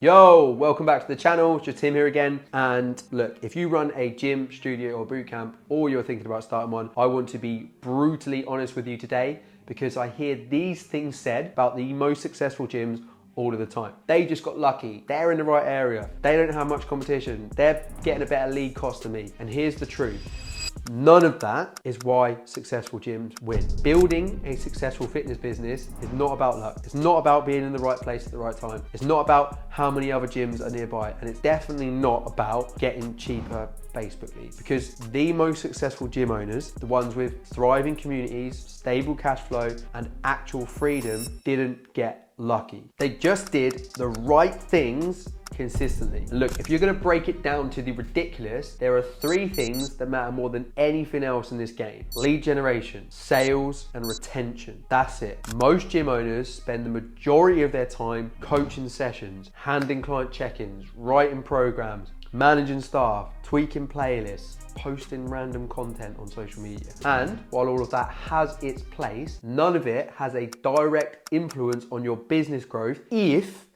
Yo, welcome back to the channel. It's just Tim here again. And look, if you run a gym, studio or boot camp, or you're thinking about starting one, I want to be brutally honest with you today because I hear these things said about the most successful gyms all of the time. They just got lucky. They're in the right area. They don't have much competition. They're getting a better lead cost than me. And here's the truth. None of that is why successful gyms win. Building a successful fitness business is not about luck. It's not about being in the right place at the right time. It's not about how many other gyms are nearby. And it's definitely not about getting cheaper Facebook leads. Because the most successful gym owners, the ones with thriving communities, stable cash flow, and actual freedom, didn't get lucky. They just did the right things consistently. Look, if you're gonna break it down to the ridiculous, there are three things that matter more than anything else in this game. Lead generation, sales, and retention. That's it. Most gym owners spend the majority of their time coaching sessions, handling client check-ins, writing programs, managing staff, tweaking playlists, posting random content on social media. And while all of that has its place, none of it has a direct influence on your business growth if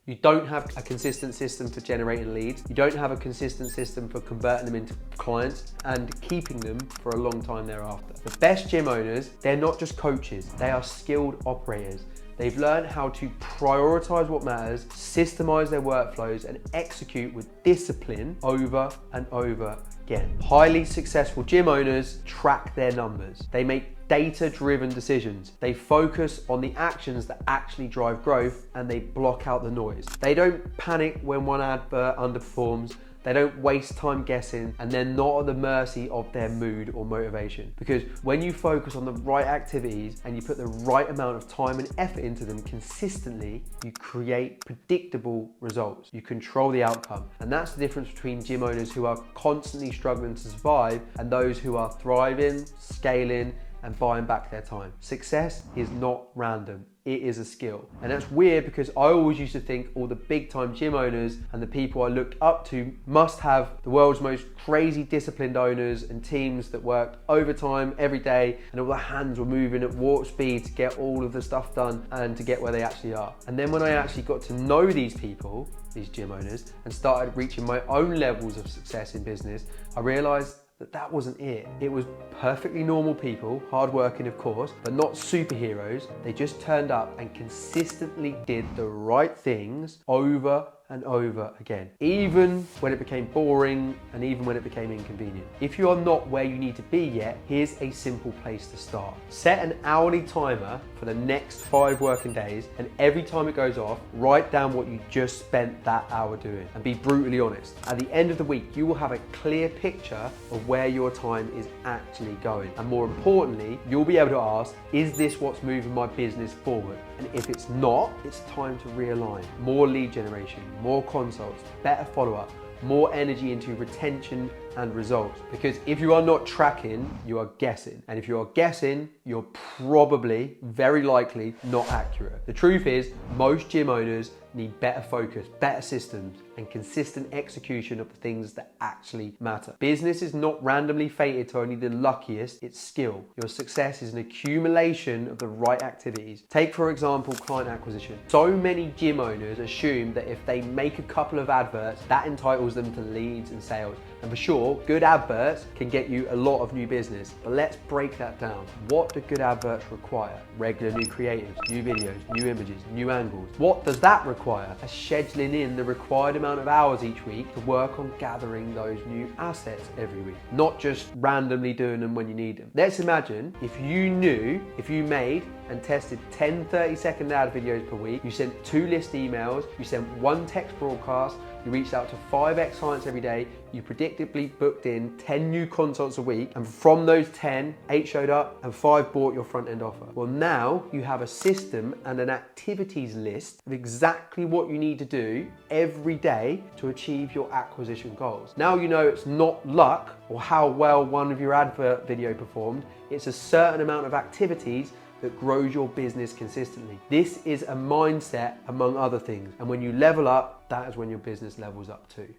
you don't have a consistent system for generating leads, you don't have a consistent system for converting them into clients and keeping them for a long time thereafter. The best gym owners, they're not just coaches, they are skilled operators. They've learned how to prioritize what matters, systemize their workflows, and execute with discipline over and over again. Highly successful gym owners track their numbers. They make data-driven decisions. They focus on the actions that actually drive growth and they block out the noise. They don't panic when one advert underperforms. They don't waste time guessing, and they're not at the mercy of their mood or motivation. Because when you focus on the right activities and you put the right amount of time and effort into them consistently, you create predictable results. You control the outcome. And that's the difference between gym owners who are constantly struggling to survive and those who are thriving, scaling, and buying back their time. Success is not random. It is a skill. And that's weird because I always used to think all the big time gym owners and the people I looked up to must have the world's most crazy disciplined owners and teams that worked overtime every day and all the hands were moving at warp speed to get all of the stuff done and to get where they actually are. And then when I actually got to know these people, these gym owners, and started reaching my own levels of success in business, I realized that wasn't it. It was perfectly normal people, hardworking of course, but not superheroes. They just turned up and consistently did the right things over and over again, even when it became boring and even when it became inconvenient. If you are not where you need to be yet, here's a simple place to start. Set an hourly timer for the next 5 working days, and every time it goes off, write down what you just spent that hour doing and be brutally honest. At the end of the week, you will have a clear picture of where your time is actually going. And more importantly, you'll be able to ask, is this what's moving my business forward? And if it's not, it's time to realign. More lead generation, more consults, better follow-up, more energy into retention and results. Because if you are not tracking, you are guessing. And if you are guessing, you're probably, very likely, not accurate. The truth is, most gym owners need better focus, better systems, and consistent execution of the things that actually matter. Business is not randomly fated to only the luckiest, it's skill. Your success is an accumulation of the right activities. Take, for example, client acquisition. So many gym owners assume that if they make a couple of adverts, that entitles them to leads and sales. And for sure, good adverts can get you a lot of new business. But let's break that down. What do good adverts require? Regular new creatives, new videos, new images, new angles. What does that require? A scheduling in the required amount of hours each week to work on gathering those new assets every week, not just randomly doing them when you need them. Let's imagine if you made and tested 10 30-second ad videos per week, you sent 2 list emails, you sent 1 text broadcast, you reached out to 5 ex-clients every day, you predictably booked in 10 new consults a week, and from those 10, 8 showed up and 5 bought your front-end offer. Well, now you have a system and an activities list of exactly what you need to do every day to achieve your acquisition goals. Now you know it's not luck or how well one of your advert video performed, it's a certain amount of activities that grows your business consistently. This is a mindset among other things. And when you level up, that is when your business levels up too.